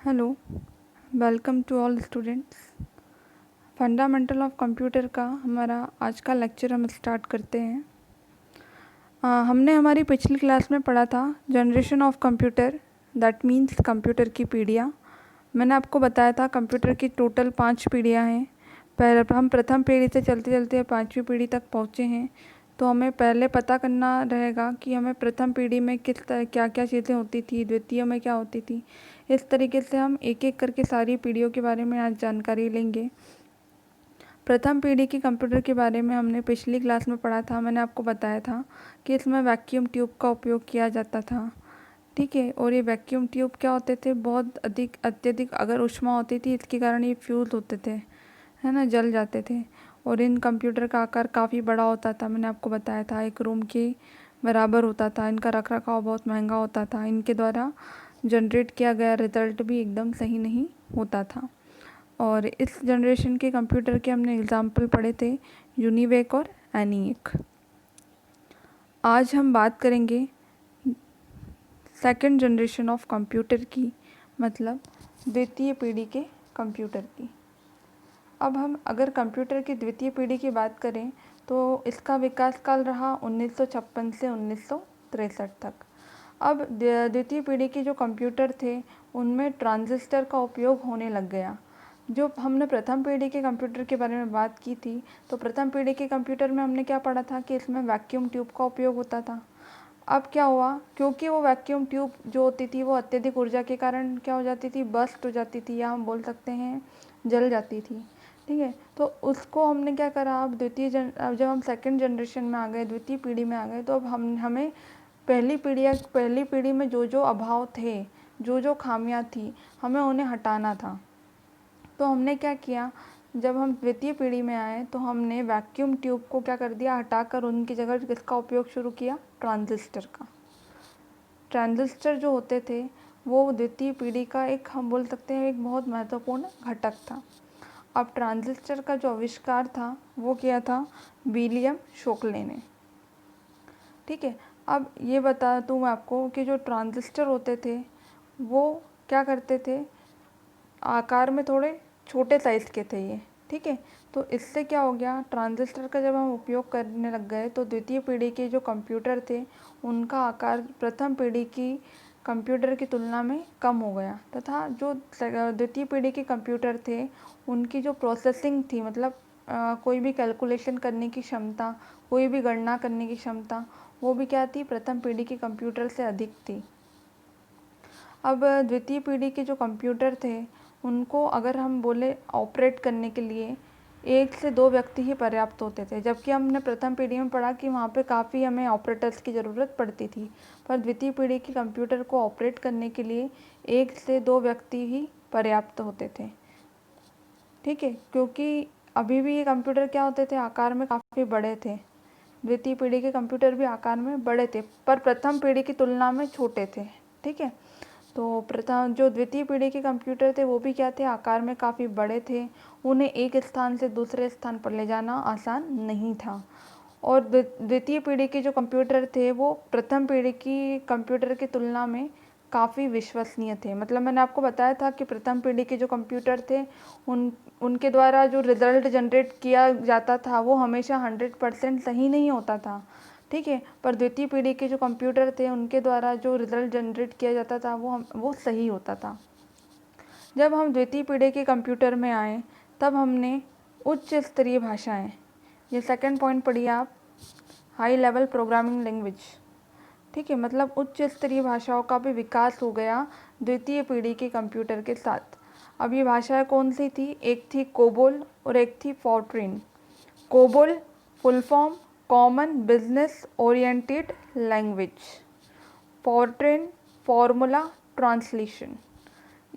Hello, welcome to all students. Fundamental of computer का हमारा आज का लेक्चर हम स्टार्ट करते हैं। हमने हमारी पिछली क्लास में पढ़ा था generation of computer, that means computer की पीढ़ियाँ। मैंने आपको बताया था कंप्यूटर की टोटल 5 पीढ़ियाँ हैं। पहले हम प्रथम पीढ़ी से चलते चलते 5वीं पीढ़ी तक पहुँचे हैं। तो हमें पहले पता करना रहेगा कि हमें प्रथम पीढ़ी में किस तरह क्या क्या चीज़ें होती थी, द्वितीय में क्या होती थी। इस तरीके से हम एक एक करके सारी पीढ़ियों के बारे में आज जानकारी लेंगे। प्रथम पीढ़ी की कंप्यूटर के बारे में हमने पिछली क्लास में पढ़ा था। मैंने आपको बताया था कि इसमें वैक्यूम ट्यूब का उपयोग किया जाता था, ठीक है। और ये वैक्यूम ट्यूब क्या होते थे, बहुत अत्यधिक अगर ऊष्मा होती थी इसके कारण ये फ्यूज़ होते थे, है ना, जल जाते थे। और इन कंप्यूटर का आकार काफ़ी बड़ा होता था, मैंने आपको बताया था 1 रूम के बराबर होता था। इनका रखरखाव बहुत महंगा होता था। इनके द्वारा जनरेट किया गया रिज़ल्ट भी एकदम सही नहीं होता था। और इस जनरेशन के कंप्यूटर के हमने एग्ज़ाम्पल पढ़े थे, यूनिवेक और एनिएक। आज हम बात करेंगे सेकंड जनरेशन ऑफ कंप्यूटर की, मतलब द्वितीय पीढ़ी के कंप्यूटर की। अब हम अगर कंप्यूटर की द्वितीय पीढ़ी की बात करें तो इसका विकास काल रहा 1956 से 1963 तक। अब द्वितीय पीढ़ी के जो कंप्यूटर थे उनमें ट्रांजिस्टर का उपयोग होने लग गया। जो हमने प्रथम पीढ़ी के कंप्यूटर के बारे में बात की थी, तो प्रथम पीढ़ी के कंप्यूटर में हमने क्या पढ़ा था कि इसमें वैक्यूम ट्यूब का उपयोग होता था। अब क्या हुआ, क्योंकि वो वैक्यूम ट्यूब जो होती थी वो अत्यधिक ऊर्जा के कारण क्या हो जाती थी, बस्ट हो जाती थी, या हम बोल सकते हैं जल जाती थी, ठीक है। तो उसको हमने क्या करा, अब जब हम सेकंड जनरेशन में आ गए, द्वितीय पीढ़ी में आ गए, तो अब हमें पहली पीढ़ी में जो जो अभाव थे, जो जो खामियां थी, हमें उन्हें हटाना था। तो हमने क्या किया, जब हम द्वितीय पीढ़ी में आए तो हमने वैक्यूम ट्यूब को क्या कर दिया, हटाकर उनकी जगह किसका उपयोग शुरू किया, ट्रांजिस्टर का। ट्रांजिस्टर जो होते थे वो द्वितीय पीढ़ी का एक, हम बोल सकते हैं, एक बहुत महत्वपूर्ण घटक था। अब ट्रांजिस्टर का जो आविष्कार था वो किया था विलियम शोकले ने, ठीक है। अब ये बता दूँ मैं आपको कि जो ट्रांजिस्टर होते थे वो क्या करते थे, आकार में थोड़े छोटे साइज़ के थे ये, ठीक है। तो इससे क्या हो गया, ट्रांजिस्टर का जब हम उपयोग करने लग गए तो द्वितीय पीढ़ी के जो कंप्यूटर थे उनका आकार प्रथम पीढ़ी की कंप्यूटर की तुलना में कम हो गया, तथा जो द्वितीय पीढ़ी के कंप्यूटर थे उनकी जो प्रोसेसिंग थी, मतलब कोई भी कैलकुलेशन करने की क्षमता, कोई भी गणना करने की क्षमता, वो भी क्या थी, प्रथम पीढ़ी के कंप्यूटर से अधिक थी। अब द्वितीय पीढ़ी के जो कंप्यूटर थे उनको अगर हम बोले ऑपरेट करने के लिए 1 से 2 व्यक्ति ही पर्याप्त होते थे, जबकि हमने प्रथम पीढ़ी में पढ़ा कि वहाँ पे काफ़ी हमें ऑपरेटर्स की ज़रूरत पड़ती थी। पर द्वितीय पीढ़ी के कंप्यूटर को ऑपरेट करने के लिए 1 से 2 व्यक्ति ही पर्याप्त होते थे, ठीक है। क्योंकि अभी भी ये कंप्यूटर क्या होते थे, आकार में काफ़ी बड़े थे। द्वितीय पीढ़ी के कंप्यूटर भी आकार में बड़े थे पर प्रथम पीढ़ी की तुलना में छोटे थे, ठीक है। तो प्रथम जो द्वितीय पीढ़ी के कंप्यूटर थे वो भी क्या थे, आकार में काफ़ी बड़े थे। उन्हें एक स्थान से दूसरे स्थान पर ले जाना आसान नहीं था। और द्वितीय पीढ़ी के जो कंप्यूटर थे वो प्रथम पीढ़ी की कंप्यूटर की तुलना में काफ़ी विश्वसनीय थे। मतलब मैंने आपको बताया था कि प्रथम पीढ़ी के जो कंप्यूटर थे उनके द्वारा जो रिज़ल्ट जनरेट किया जाता था वो हमेशा 100% सही नहीं होता था, ठीक है। पर द्वितीय पीढ़ी के जो कंप्यूटर थे उनके द्वारा जो रिज़ल्ट जनरेट किया जाता था वो सही होता था। जब हम द्वितीय पीढ़ी के कंप्यूटर में आए तब हमने उच्च स्तरीय भाषाएं, ये सेकंड पॉइंट पढ़िए आप, हाई लेवल प्रोग्रामिंग लैंग्वेज, ठीक है। मतलब उच्च स्तरीय भाषाओं का भी विकास हो गया द्वितीय पीढ़ी के कंप्यूटर के साथ। अब ये भाषाएं कौन सी थी, एक थी कोबोल और एक थी Fortran. COBOL full form common business oriented language, Fortran formula translation.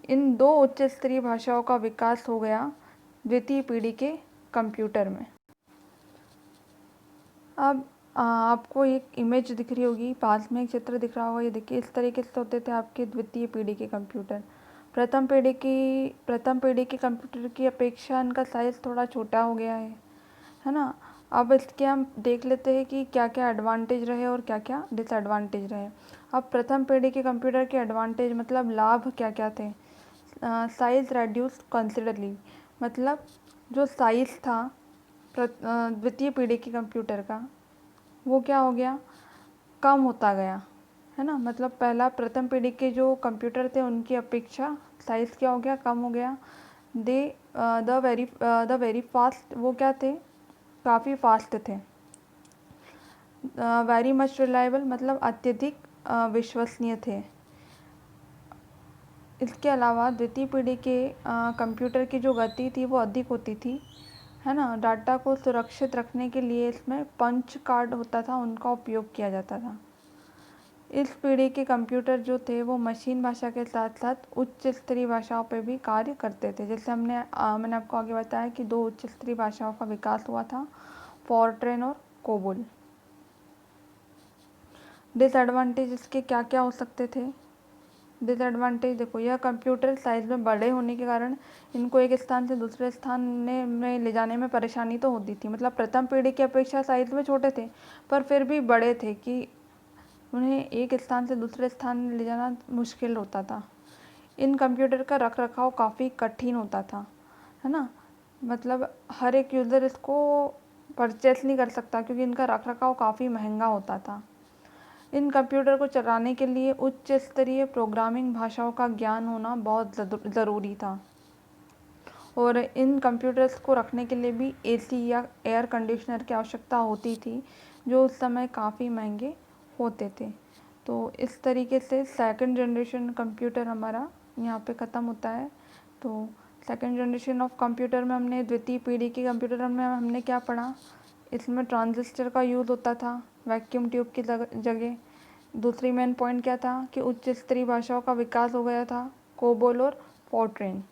इन 2 उच्च स्तरीय भाषाओं का विकास हो गया द्वितीय पीढ़ी के कंप्यूटर में। अब आपको एक इमेज दिख रही होगी, पास में एक चित्र दिख रहा होगा, ये देखिए, इस तरीके से होते थे आपके द्वितीय पीढ़ी के कंप्यूटर। प्रथम पीढ़ी के कंप्यूटर की अपेक्षा इनका साइज़ थोड़ा छोटा हो गया है ना। अब इसके हम देख लेते हैं कि क्या क्या एडवांटेज रहे और क्या क्या डिसएडवांटेज रहे। अब प्रथम पीढ़ी के कंप्यूटर के एडवांटेज मतलब लाभ क्या क्या थे। साइज रेड्यूस्ड कंसिडरली, मतलब जो साइज़ था द्वितीय पीढ़ी के कंप्यूटर का वो क्या हो गया, कम होता गया, है ना। मतलब पहला प्रथम पीढ़ी के जो कंप्यूटर थे उनकी अपेक्षा साइज़ क्या हो गया, कम हो गया। दे द वेरी फास्ट, वो क्या थे, काफ़ी फास्ट थे। वेरी मच रिलायबल, मतलब अत्यधिक विश्वसनीय थे। इसके अलावा द्वितीय पीढ़ी के कंप्यूटर की जो गति थी वो अधिक होती थी, है ना। डाटा को सुरक्षित रखने के लिए इसमें पंच कार्ड होता था, उनका उपयोग किया जाता था। इस पीढ़ी के कंप्यूटर जो थे वो मशीन भाषा के साथ साथ उच्च स्तरीय भाषाओं पर भी कार्य करते थे। जैसे मैंने आपको आगे बताया कि 2 उच्च स्तरीय भाषाओं का विकास हुआ था, फॉरट्रेन और कोबोल। डिसएडवांटेज इसके क्या क्या हो सकते थे। डिसएडवांटेज देखो, यह कंप्यूटर साइज़ में बड़े होने के कारण इनको एक स्थान से दूसरे स्थान में ले जाने में परेशानी तो होती थी। मतलब प्रथम पीढ़ी की अपेक्षा साइज़ में छोटे थे पर फिर भी बड़े थे कि उन्हें एक स्थान से दूसरे स्थान में ले जाना मुश्किल होता था। इन कंप्यूटर का रखरखाव काफ़ी कठिन होता था, है ना। मतलब हर एक यूज़र इसको परचेस नहीं कर सकता क्योंकि इनका रखरखाव काफ़ी महंगा होता था। इन कंप्यूटर को चलाने के लिए उच्च स्तरीय प्रोग्रामिंग भाषाओं का ज्ञान होना बहुत ज़रूरी था। और इन कंप्यूटर्स को रखने के लिए भी एसी या एयर कंडीशनर की आवश्यकता होती थी, जो उस समय काफ़ी महंगे होते थे। तो इस तरीके से सेकंड जनरेशन कंप्यूटर हमारा यहाँ पे ख़त्म होता है। तो सेकंड जनरेशन ऑफ कंप्यूटर में हमने द्वितीय पीढ़ी के कंप्यूटर में हमने क्या पढ़ा, इसमें ट्रांजिस्टर का यूज़ होता था वैक्यूम ट्यूब की जगह। दूसरी मेन पॉइंट क्या था कि उच्च स्तरीय भाषाओं का विकास हो गया था, कोबोल और फॉरट्रेन।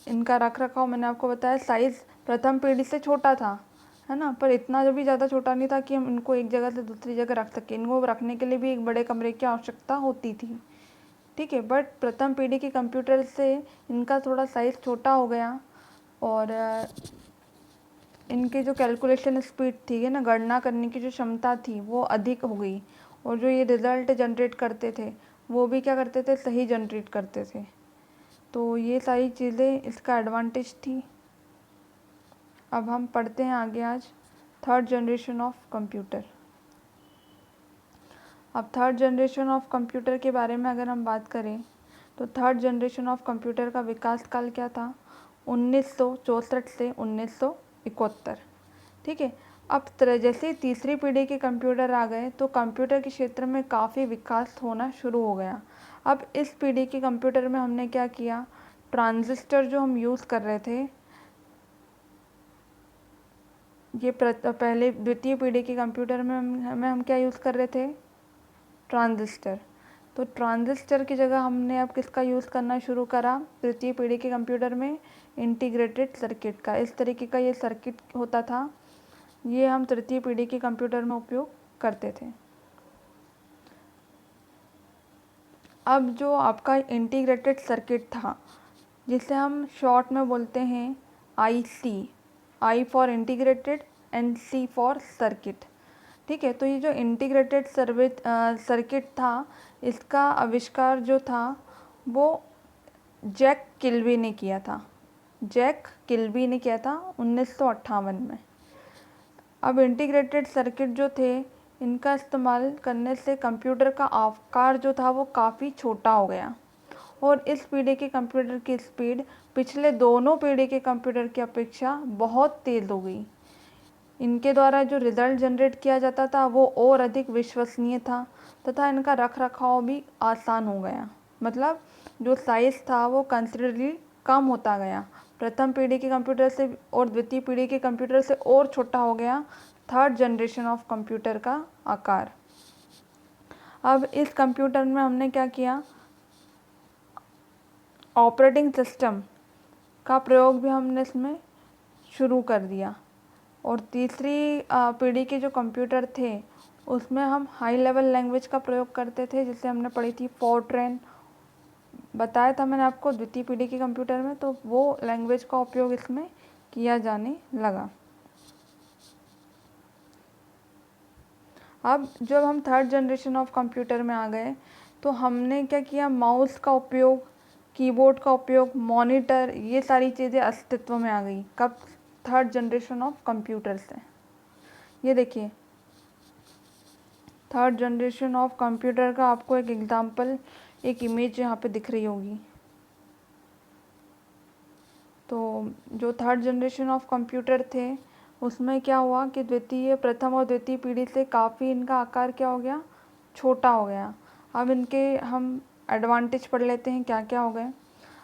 इनका रखरखाव मैंने आपको बताया, साइज़ प्रथम पीढ़ी से छोटा था, है ना, पर इतना जो भी ज़्यादा छोटा नहीं था कि हम इनको एक जगह से दूसरी जगह रख सकें। इनको रखने के लिए भी एक बड़े कमरे की आवश्यकता होती थी, ठीक है। बट प्रथम पीढ़ी के कंप्यूटर से इनका थोड़ा साइज़ छोटा हो गया और इनकी जो कैलकुलेशन स्पीड थी, है ना, गणना करने की जो क्षमता थी वो अधिक हो गई। और जो ये रिज़ल्ट जनरेट करते थे वो भी क्या करते थे, सही जनरेट करते थे। तो ये सारी चीज़ें इसका एडवांटेज थी। अब हम पढ़ते हैं आगे आज थर्ड जनरेशन ऑफ कंप्यूटर। अब थर्ड जनरेशन ऑफ कंप्यूटर के बारे में अगर हम बात करें तो थर्ड जनरेशन ऑफ कंप्यूटर का विकास काल क्या था, 1964 से 1971, ठीक है। अब जैसे तीसरी पीढ़ी के कंप्यूटर आ गए तो कंप्यूटर के क्षेत्र में काफ़ी विकास होना शुरू हो गया। अब इस पीढ़ी के कंप्यूटर में हमने क्या किया, ट्रांजिस्टर जो हम यूज़ कर रहे थे, ये पहले द्वितीय पीढ़ी के कंप्यूटर में हम क्या यूज़ कर रहे थे, ट्रांजिस्टर। तो ट्रांजिस्टर की जगह हमने अब किसका यूज़ करना शुरू करा तृतीय पीढ़ी के कंप्यूटर में, इंटीग्रेटेड सर्किट का। इस तरीके का ये सर्किट होता था, ये हम तृतीय पीढ़ी के कंप्यूटर में उपयोग करते थे। अब जो आपका इंटीग्रेटेड सर्किट था, जिसे हम शॉर्ट में बोलते हैं IC, I for integrated and C for circuit, ठीक है। तो ये जो इंटीग्रेटेड सर्किट था, इसका आविष्कार जो था वो जैक किल्बी ने किया था। जैक किल्बी ने किया था 1958 में। अब इंटीग्रेटेड सर्किट जो थे, इनका इस्तेमाल करने से कंप्यूटर का आकार जो था वो काफ़ी छोटा हो गया और इस पीढ़ी के कंप्यूटर की स्पीड पिछले दोनों पीढ़ी के कंप्यूटर की अपेक्षा बहुत तेज़ हो गई। इनके द्वारा जो रिज़ल्ट जनरेट किया जाता था वो और अधिक विश्वसनीय था तथा इनका रखरखाव भी आसान हो गया। मतलब जो साइज़ था वो कंसिडरेबली कम होता गया, प्रथम पीढ़ी के कंप्यूटर से और द्वितीय पीढ़ी के कंप्यूटर से और छोटा हो गया थर्ड जनरेशन ऑफ कंप्यूटर का आकार। अब इस कंप्यूटर में हमने क्या किया, ऑपरेटिंग सिस्टम का प्रयोग भी हमने इसमें शुरू कर दिया। और तीसरी पीढ़ी के जो कंप्यूटर थे उसमें हम हाई लेवल लैंग्वेज का प्रयोग करते थे, जिसे हमने पढ़ी थी फॉरट्रेन, बताया था मैंने आपको द्वितीय पीढ़ी के कंप्यूटर में, तो वो लैंग्वेज का उपयोग इसमें किया जाने लगा। अब जब हम थर्ड जनरेशन ऑफ कंप्यूटर में आ गए तो हमने क्या किया, माउस का उपयोग, कीबोर्ड का उपयोग, मॉनिटर, ये सारी चीज़ें अस्तित्व में आ गई। कब? थर्ड जनरेशन ऑफ कंप्यूटर से। ये देखिए, थर्ड जनरेशन ऑफ कंप्यूटर का आपको एक एग्जांपल, एक इमेज यहाँ पे दिख रही होगी। तो जो थर्ड जनरेशन ऑफ कंप्यूटर थे उसमें क्या हुआ कि प्रथम और द्वितीय पीढ़ी से काफ़ी इनका आकार क्या हो गया, छोटा हो गया। अब इनके हम एडवांटेज पढ़ लेते हैं क्या क्या हो गए।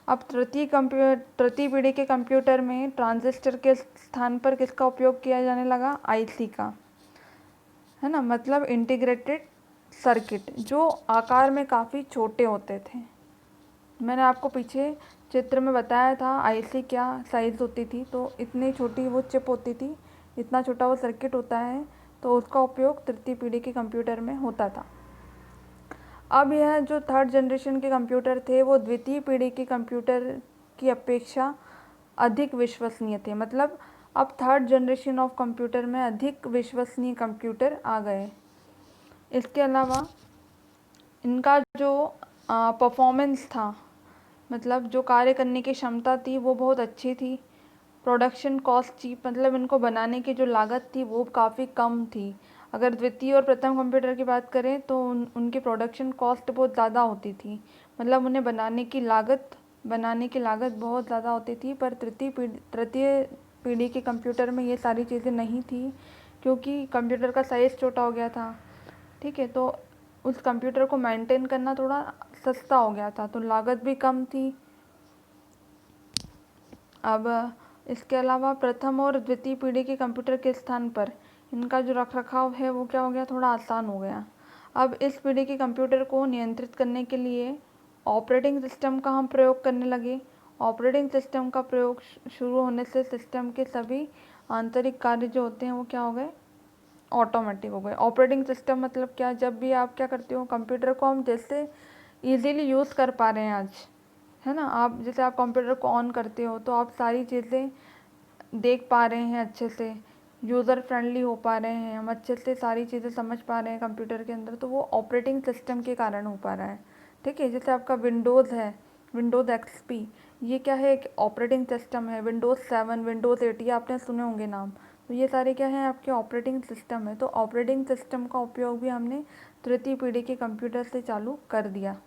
अब तृतीय पीढ़ी के कंप्यूटर में ट्रांजिस्टर के स्थान पर किसका उपयोग किया जाने लगा, आईसी का, है ना, मतलब इंटीग्रेटेड सर्किट, जो आकार में काफ़ी छोटे होते थे। मैंने आपको पीछे चित्र में बताया था आईसी क्या साइज़ होती थी, तो इतनी छोटी वो चिप होती थी, इतना छोटा वो सर्किट होता है, तो उसका उपयोग तृतीय पीढ़ी के कंप्यूटर में होता था। अब यह जो थर्ड जनरेशन के कंप्यूटर थे वो द्वितीय पीढ़ी के कंप्यूटर की अपेक्षा अधिक विश्वसनीय थे। मतलब अब थर्ड जनरेशन ऑफ कंप्यूटर में अधिक विश्वसनीय कंप्यूटर आ गए। इसके अलावा इनका जो परफॉर्मेंस था, मतलब जो कार्य करने की क्षमता थी वो बहुत अच्छी थी। प्रोडक्शन कॉस्ट चीप, मतलब इनको बनाने की जो लागत थी वो काफ़ी कम थी। अगर द्वितीय और प्रथम कंप्यूटर की बात करें तो उनकी प्रोडक्शन कॉस्ट बहुत ज़्यादा होती थी, मतलब उन्हें बनाने की लागत बहुत ज़्यादा होती थी। पर तृतीय पीढ़ी के कंप्यूटर में ये सारी चीज़ें नहीं थी, क्योंकि कंप्यूटर का साइज़ छोटा हो गया था। ठीक है, तो उस कंप्यूटर को मेंटेन करना थोड़ा सस्ता हो गया था, तो लागत भी कम थी। अब इसके अलावा प्रथम और द्वितीय पीढ़ी के कंप्यूटर के स्थान पर इनका जो रखरखाव है वो क्या हो गया, थोड़ा आसान हो गया। अब इस पीढ़ी के कंप्यूटर को नियंत्रित करने के लिए ऑपरेटिंग सिस्टम का हम प्रयोग करने लगे। ऑपरेटिंग सिस्टम का प्रयोग शुरू होने से सिस्टम के सभी आंतरिक कार्य जो होते हैं वो क्या हो गए, ऑटोमेटिक हो गए। ऑपरेटिंग सिस्टम मतलब क्या, जब भी आप क्या करते हो, कंप्यूटर को हम जैसे इजीली यूज़ कर पा रहे हैं आज, है ना, आप जैसे आप कंप्यूटर को ऑन करते हो तो आप सारी चीज़ें देख पा रहे हैं अच्छे से, यूज़र फ्रेंडली हो पा रहे हैं, हम अच्छे से सारी चीज़ें समझ पा रहे हैं कंप्यूटर के अंदर, तो वो ऑपरेटिंग सिस्टम के कारण हो पा रहा है। ठीक है, जैसे आपका विंडोज़ है, विंडोज़ एक्सपी, ये क्या है, एक ऑपरेटिंग सिस्टम है। विंडोज़ 7, विंडोज़ 8, ये आपने सुने होंगे नाम, तो ये सारे क्या हैं, आपके ऑपरेटिंग सिस्टम है। तो ऑपरेटिंग सिस्टम का उपयोग भी हमने तृतीय पीढ़ी के कंप्यूटर से चालू कर दिया।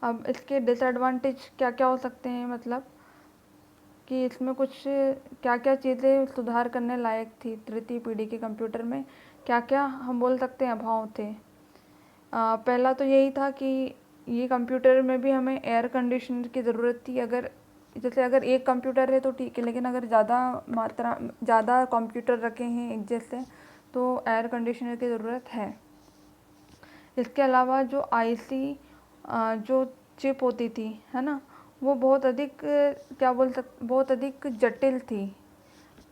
अब इसके डिसएडवांटेज क्या क्या हो सकते हैं, मतलब कि इसमें कुछ क्या क्या चीज़ें सुधार करने लायक थी तृतीय पीढ़ी के कंप्यूटर में, क्या क्या हम बोल सकते हैं अभाव थे। पहला तो यही था कि ये कंप्यूटर में भी हमें एयर कंडीशनर की ज़रूरत थी। अगर एक कंप्यूटर है तो ठीक है, लेकिन अगर ज़्यादा कंप्यूटर रखे हैं एक जैसे, तो एयर कंडीशनर की ज़रूरत है। इसके अलावा जो आईसी जो चिप होती थी, है ना, वो बहुत अधिक जटिल थी।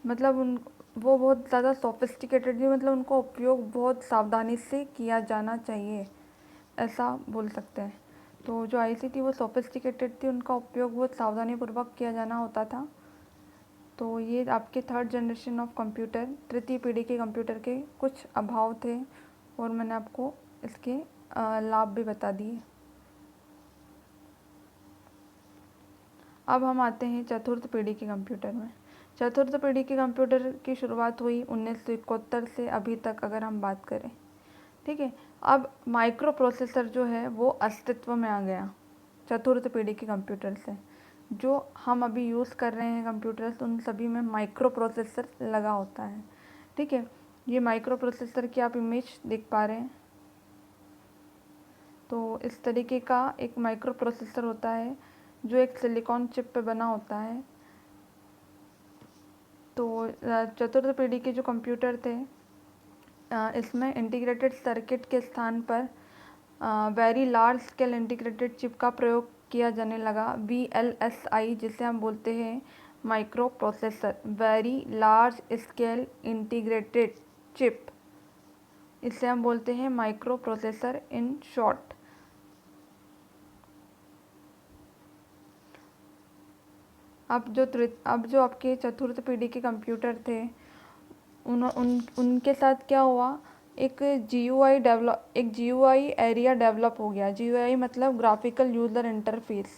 मतलब उन वो बहुत ज़्यादा सोफिस्टिकेटेड थी, मतलब उनका उपयोग बहुत सावधानी से किया जाना चाहिए, ऐसा बोल सकते हैं। तो जो आईसी थी वो सोफिस्टिकेटेड थी, उनका उपयोग बहुत सावधानीपूर्वक किया जाना होता था। तो ये आपके थर्ड जनरेशन ऑफ कंप्यूटर, तृतीय पीढ़ी के कंप्यूटर के कुछ अभाव थे, और मैंने आपको इसके लाभ भी बता दिए। अब हम आते हैं चतुर्थ पीढ़ी के कंप्यूटर में। चतुर्थ पीढ़ी के कंप्यूटर की शुरुआत हुई 1971 से अभी तक अगर हम बात करें। ठीक है, अब माइक्रो प्रोसेसर जो है वो अस्तित्व में आ गया चतुर्थ पीढ़ी के कंप्यूटर से। जो हम अभी यूज़ कर रहे हैं कंप्यूटर्स, उन सभी में माइक्रो प्रोसेसर लगा होता है। ठीक है, ये माइक्रो प्रोसेसर की आप इमेज देख पा रहे हैं। तो इस तरीके का एक माइक्रो प्रोसेसर होता है जो एक सिलिकॉन चिप पे बना होता है। तो चतुर्थ पीढ़ी के जो कंप्यूटर थे, इसमें इंटीग्रेटेड सर्किट के स्थान पर very large scale integrated chip का प्रयोग किया जाने लगा, VLSI, जिसे हम बोलते हैं micro processor, very large scale integrated chip, इसे हम बोलते हैं माइक्रो प्रोसेसर इन शॉर्ट। अब जो आपके चतुर्थ पीढ़ी के कंप्यूटर थे उनके साथ क्या हुआ, एक GUI एरिया डेवलप हो गया। GUI मतलब ग्राफिकल यूज़र इंटरफेस।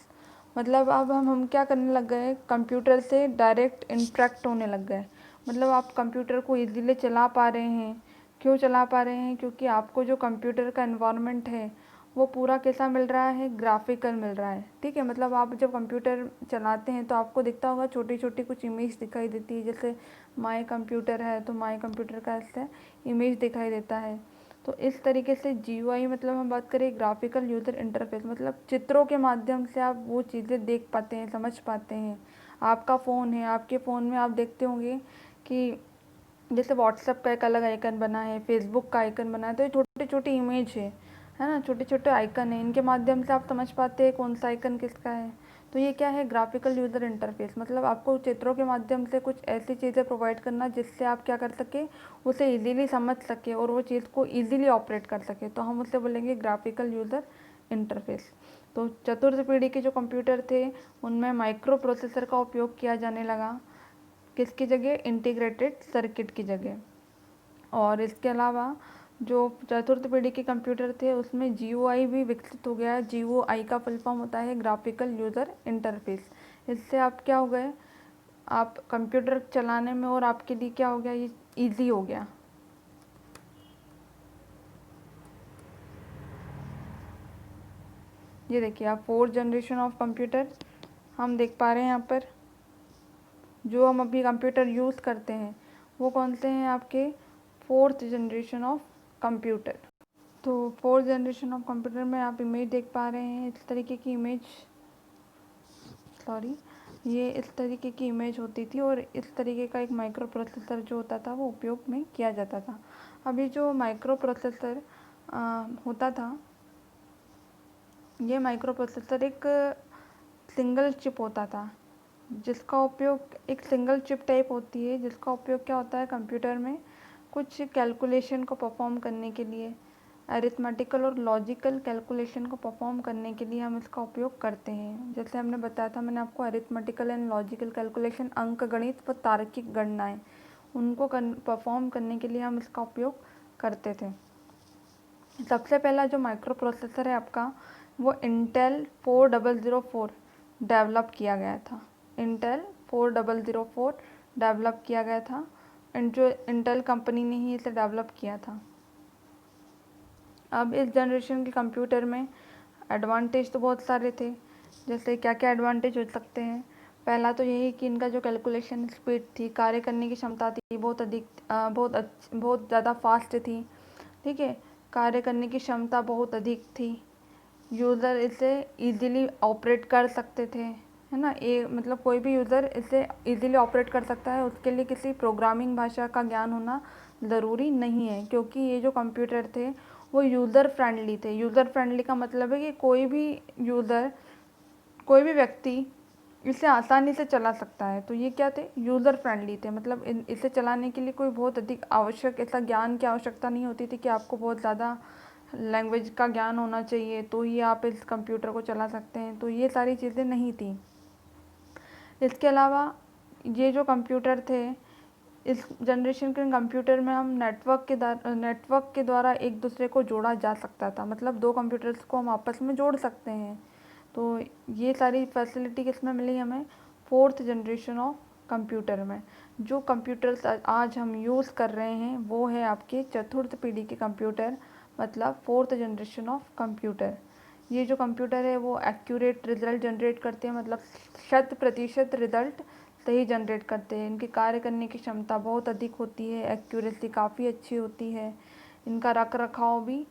मतलब अब हम क्या करने लग गए, कंप्यूटर से डायरेक्ट इंटरेक्ट होने लग गए। मतलब आप कंप्यूटर को इजीली चला पा रहे हैं। क्यों चला पा रहे हैं? क्योंकि आपको जो कंप्यूटर का एनवायरनमेंट है वो पूरा कैसा मिल रहा है, ग्राफिकल मिल रहा है। ठीक है, मतलब आप जब कंप्यूटर चलाते हैं तो आपको दिखता होगा छोटी छोटी कुछ इमेज दिखाई देती है। जैसे माई कंप्यूटर है तो माई कंप्यूटर का ऐसे इमेज दिखाई देता है। तो इस तरीके से GUI मतलब हम बात करें ग्राफिकल यूज़र इंटरफेस, मतलब चित्रों के माध्यम से आप वो चीज़ें देख पाते हैं, समझ पाते हैं। आपका फ़ोन है, आपके फ़ोन में आप देखते होंगे कि जैसे व्हाट्सएप का एक अलग आइकन बना है, फेसबुक का आइकन बना है, तो ये छोटी छोटी इमेज है ना, छोटे छोटे आइकन है। इनके माध्यम से आप समझ पाते हैं कौन सा आइकन किसका है। तो ये क्या है, ग्राफिकल यूज़र इंटरफेस। मतलब आपको चित्रों के माध्यम से कुछ ऐसी चीज़ें प्रोवाइड करना जिससे आप क्या कर सके, उसे इजीली समझ सके और वो चीज़ को इजीली ऑपरेट कर सके। तो हम उसे बोलेंगे ग्राफिकल यूज़र इंटरफेस। तो चतुर्थ पीढ़ी के जो कंप्यूटर थे उनमें माइक्रो प्रोसेसर का उपयोग किया जाने लगा। किसकी जगह? इंटीग्रेटेड सर्किट की जगह। और इसके अलावा जो चतुर्थ पीढ़ी के कंप्यूटर थे उसमें GUI भी विकसित हो गया है। GUI का फुल फॉर्म होता है ग्राफिकल यूज़र इंटरफेस। इससे आप क्या हो गए, आप कंप्यूटर चलाने में और आपके लिए क्या हो गया, ये ईजी हो गया। ये देखिए आप 4th जनरेशन ऑफ कंप्यूटर हम देख पा रहे हैं यहाँ पर। जो हम अभी कंप्यूटर यूज़ करते हैं वो कौन से हैं आपके? 4th generation of computer. तो 4th जनरेशन ऑफ कंप्यूटर में आप इमेज देख पा रहे हैं, इस तरीके की इमेज, सॉरी, ये इस तरीके की इमेज होती थी और इस तरीके का एक माइक्रो प्रोसेसर जो होता था वो उपयोग में किया जाता था। अभी जो माइक्रो प्रोसेसर होता था, ये माइक्रो प्रोसेसर एक सिंगल चिप होता था जिसका उपयोग, एक सिंगल चिप टाइप होती है जिसका उपयोग क्या होता है कंप्यूटर में, कुछ कैलकुलेशन को परफॉर्म करने के लिए, अरिथमेटिकल और लॉजिकल कैलकुलेशन को परफॉर्म करने के लिए हम इसका उपयोग करते हैं। जैसे हमने बताया था, मैंने आपको, अरिथमेटिकल एंड लॉजिकल कैलकुलेशन, अंकगणित व तार्किक गणनाएं, उनको परफॉर्म करने के लिए हम इसका उपयोग करते थे। सबसे पहला जो माइक्रो प्रोसेसर है आपका वो इंटेल 4004 डेवलप किया गया था। इंटेल 4004 डेवलप किया गया था एंड जो इंटेल कंपनी ने ही इसे डेवलप किया था। अब इस जनरेशन के कंप्यूटर में एडवांटेज तो बहुत सारे थे। जैसे क्या क्या एडवांटेज हो सकते हैं? पहला तो यही कि इनका जो कैलकुलेशन स्पीड थी, कार्य करने की क्षमता थी, बहुत अधिक, बहुत ज़्यादा फास्ट थी। ठीक है, कार्य करने की क्षमता बहुत अधिक थी। यूज़र इसे इजीली ऑपरेट कर सकते थे, है ना। ये मतलब कोई भी यूज़र इसे इजीली ऑपरेट कर सकता है, उसके लिए किसी प्रोग्रामिंग भाषा का ज्ञान होना ज़रूरी नहीं है, क्योंकि ये जो कंप्यूटर थे वो यूज़र फ्रेंडली थे। यूज़र फ्रेंडली का मतलब है कि कोई भी यूज़र, कोई भी व्यक्ति इसे आसानी से चला सकता है। तो ये क्या थे? यूज़र फ्रेंडली थे। मतलब इसे चलाने के लिए कोई बहुत अधिक आवश्यक, ऐसा ज्ञान की आवश्यकता नहीं होती थी कि आपको बहुत ज़्यादा लैंग्वेज का ज्ञान होना चाहिए तो ही आप इस कंप्यूटर को चला सकते हैं। तो ये सारी चीज़ें नहीं थी। इसके अलावा ये जो कंप्यूटर थे, इस जनरेशन के कंप्यूटर में हम नेटवर्क के द्वारा एक दूसरे को जोड़ा जा सकता था। मतलब दो कंप्यूटर्स को हम आपस में जोड़ सकते हैं। तो ये सारी फैसिलिटी किसमें मिली हमें? 4th जनरेशन ऑफ कंप्यूटर में। जो कंप्यूटर्स आज हम यूज़ कर रहे हैं वो है आपके चतुर्थ पीढ़ी के कंप्यूटर, मतलब 4th जनरेशन ऑफ कंप्यूटर। ये जो कंप्यूटर है वो एक्यूरेट रिजल्ट जनरेट करते हैं, मतलब 100% रिजल्ट सही जनरेट करते हैं। इनकी कार्य करने की क्षमता बहुत अधिक होती है, एक्यूरेसी काफ़ी अच्छी होती है। इनका रख रखाव भी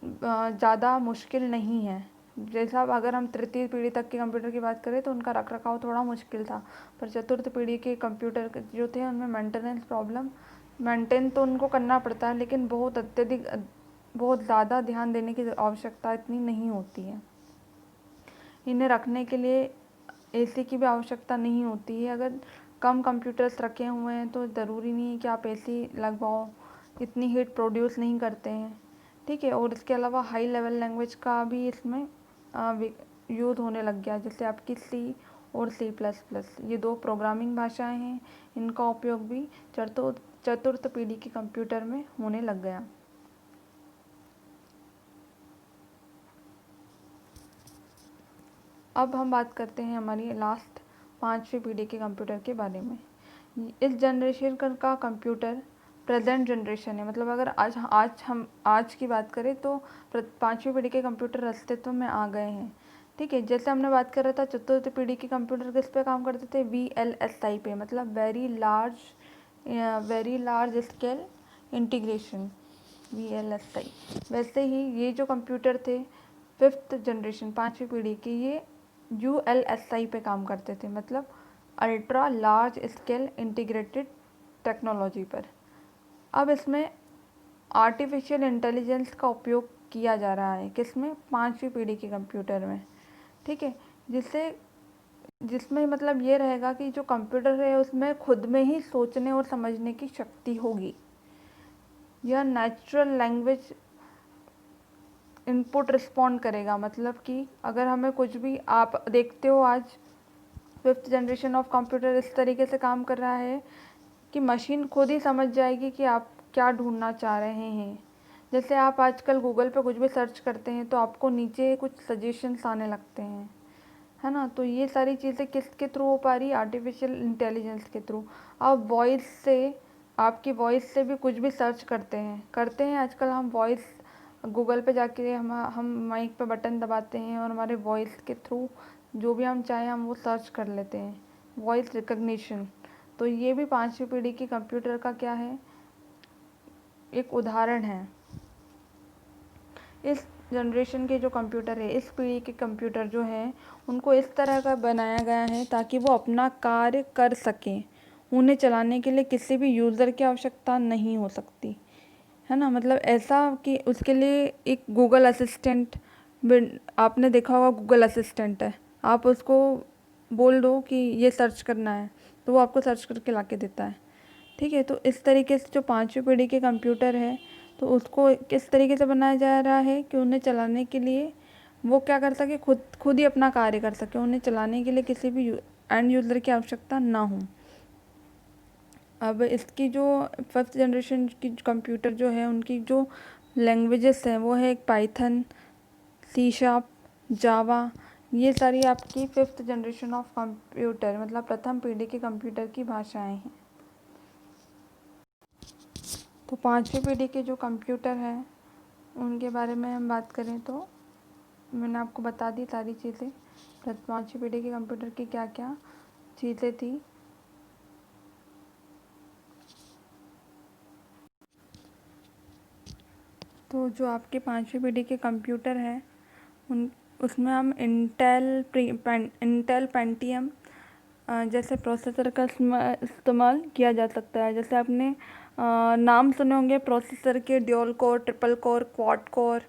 ज़्यादा मुश्किल नहीं है। जैसा अगर हम तृतीय पीढ़ी तक के कंप्यूटर की बात करें तो उनका रख रखाव थोड़ा मुश्किल था, पर चतुर्थ पीढ़ी के कंप्यूटर जो थे उनमें मेंटेन तो उनको करना पड़ता है, लेकिन बहुत अत्यधिक, बहुत ज़्यादा ध्यान देने की आवश्यकता इतनी नहीं होती है। इन्हें रखने के लिए AC की भी आवश्यकता नहीं होती है। अगर कम कंप्यूटर्स रखे हुए हैं तो ज़रूरी नहीं है कि आप AC लगवाओ, इतनी हीट प्रोड्यूस नहीं करते हैं। ठीक है, और इसके अलावा हाई लेवल लैंग्वेज का भी इसमें यूज़ होने लग गया, जैसे आपकी C और C++, ये दो प्रोग्रामिंग भाषाएं हैं। इनका उपयोग भी चतुर्थ पीढ़ी के कंप्यूटर में होने लग गया। अब हम बात करते हैं हमारी लास्ट 5वीं पीढ़ी के कंप्यूटर के बारे में। इस जनरेशन का कंप्यूटर प्रेजेंट जनरेशन है, मतलब अगर आज की बात करें तो 5वीं पीढ़ी के कंप्यूटर अस्तित्व में आ गए हैं। ठीक है, जैसे हमने बात कर रहा था चतुर्थ पीढ़ी के कंप्यूटर किस पे काम करते थे, VLSI पे, मतलब very large scale integration, VLSI। वैसे ही ये जो कंप्यूटर थे 5th जनरेशन 5वीं पीढ़ी के, ये ULSI पे काम करते थे, मतलब ultra large scale integrated technology पर। अब इसमें आर्टिफिशियल इंटेलिजेंस का उपयोग किया जा रहा है, किसमें, 5वीं पीढ़ी के कंप्यूटर में। ठीक है, जिसमें मतलब ये रहेगा कि जो कंप्यूटर है उसमें खुद में ही सोचने और समझने की शक्ति होगी। यह नेचुरल लैंग्वेज इनपुट रिस्पॉन्ड करेगा, मतलब कि अगर हमें कुछ भी, आप देखते हो आज 5th जनरेशन ऑफ कंप्यूटर इस तरीके से काम कर रहा है कि मशीन खुद ही समझ जाएगी कि आप क्या ढूंढना चाह रहे हैं। जैसे आप आजकल गूगल पे कुछ भी सर्च करते हैं तो आपको नीचे कुछ सजेशंस आने लगते हैं, है ना। तो ये सारी चीज़ें किसके थ्रू हो पा रही, आर्टिफिशियल इंटेलिजेंस के थ्रू। आप आपकी वॉइस से भी कुछ भी सर्च करते हैं आजकल हम वॉइस गूगल पे जाके हम माइक पे बटन दबाते हैं और हमारे वॉइस के थ्रू जो भी हम चाहें हम वो सर्च कर लेते हैं, वॉइस रिकग्निशन। तो ये भी 5वीं पीढ़ी की कंप्यूटर का क्या है, एक उदाहरण है। इस जनरेशन के जो कंप्यूटर है, इस पीढ़ी के कंप्यूटर जो हैं उनको इस तरह का बनाया गया है ताकि वो अपना कार्य कर सकें। उन्हें चलाने के लिए किसी भी यूज़र की आवश्यकता नहीं हो सकती, है ना। मतलब ऐसा कि उसके लिए एक गूगल असिस्टेंट, आपने देखा होगा गूगल असिस्टेंट है, आप उसको बोल दो कि ये सर्च करना है तो वो आपको सर्च करके ला के देता है। ठीक है, तो इस तरीके से जो 5वीं पीढ़ी के कंप्यूटर है तो उसको किस तरीके से बनाया जा रहा है कि उन्हें चलाने के लिए वो क्या कर सके, खुद ही अपना कार्य कर सके, उन्हें चलाने के लिए किसी भी एंड यूज़र की आवश्यकता ना हो। अब इसकी जो 5th जनरेशन की कंप्यूटर जो है उनकी जो लैंग्वेजेस हैं वो है एक पाइथन, C#, जावा। ये सारी आपकी 5th जनरेशन ऑफ कंप्यूटर मतलब प्रथम पीढ़ी के कंप्यूटर की भाषाएं हैं। तो 5वीं पीढ़ी के जो कंप्यूटर हैं उनके बारे में हम बात करें तो मैंने आपको बता दी सारी चीज़ें, 5वीं पीढ़ी के कंप्यूटर की क्या क्या चीज़ें थी। तो जो आपके 5वीं पीढ़ी के कंप्यूटर हैं उसमें हम इंटेल पेंटियम जैसे प्रोसेसर का इस्तेमाल किया जा सकता है। जैसे आपने नाम सुने होंगे प्रोसेसर के, dual core, triple core, quad core.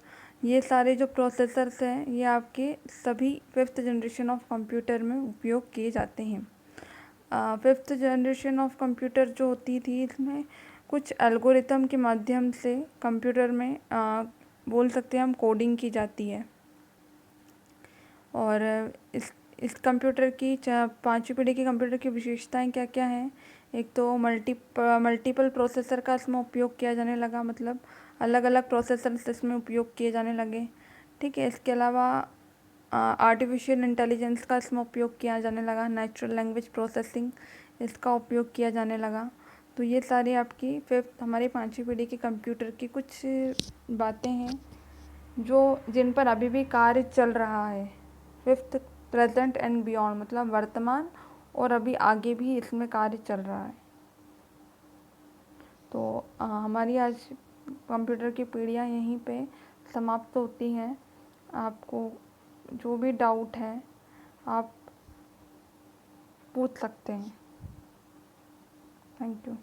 ये सारे जो प्रोसेसर्स हैं ये आपके सभी 5th जनरेशन ऑफ कंप्यूटर में उपयोग किए जाते हैं। 5th जनरेशन ऑफ कंप्यूटर जो होती थी इसमें कुछ एल्गोरिथम के माध्यम से कंप्यूटर में बोल सकते हैं हम कोडिंग की जाती है। और इस कंप्यूटर की 5वीं पीढ़ी के कंप्यूटर की विशेषताएं क्या क्या हैं। एक तो मल्टीपल प्रोसेसर का इसमें उपयोग किया जाने लगा, मतलब अलग अलग प्रोसेसर इसमें उपयोग किए जाने लगे। ठीक है, इसके अलावा आर्टिफिशियल इंटेलिजेंस का इसमें उपयोग किया जाने लगा, नेचुरल लैंग्वेज प्रोसेसिंग इसका उपयोग किया जाने लगा। तो ये सारी आपकी हमारी 5वीं पीढ़ी के कंप्यूटर की कुछ बातें हैं जिन पर अभी भी कार्य चल रहा है। 5th प्रेजेंट एंड बियॉन्ड मतलब वर्तमान और अभी आगे भी इसमें कार्य चल रहा है। तो हमारी आज कंप्यूटर की पीढ़ियाँ यहीं पे समाप्त होती हैं। आपको जो भी डाउट है आप पूछ सकते हैं। Thank you.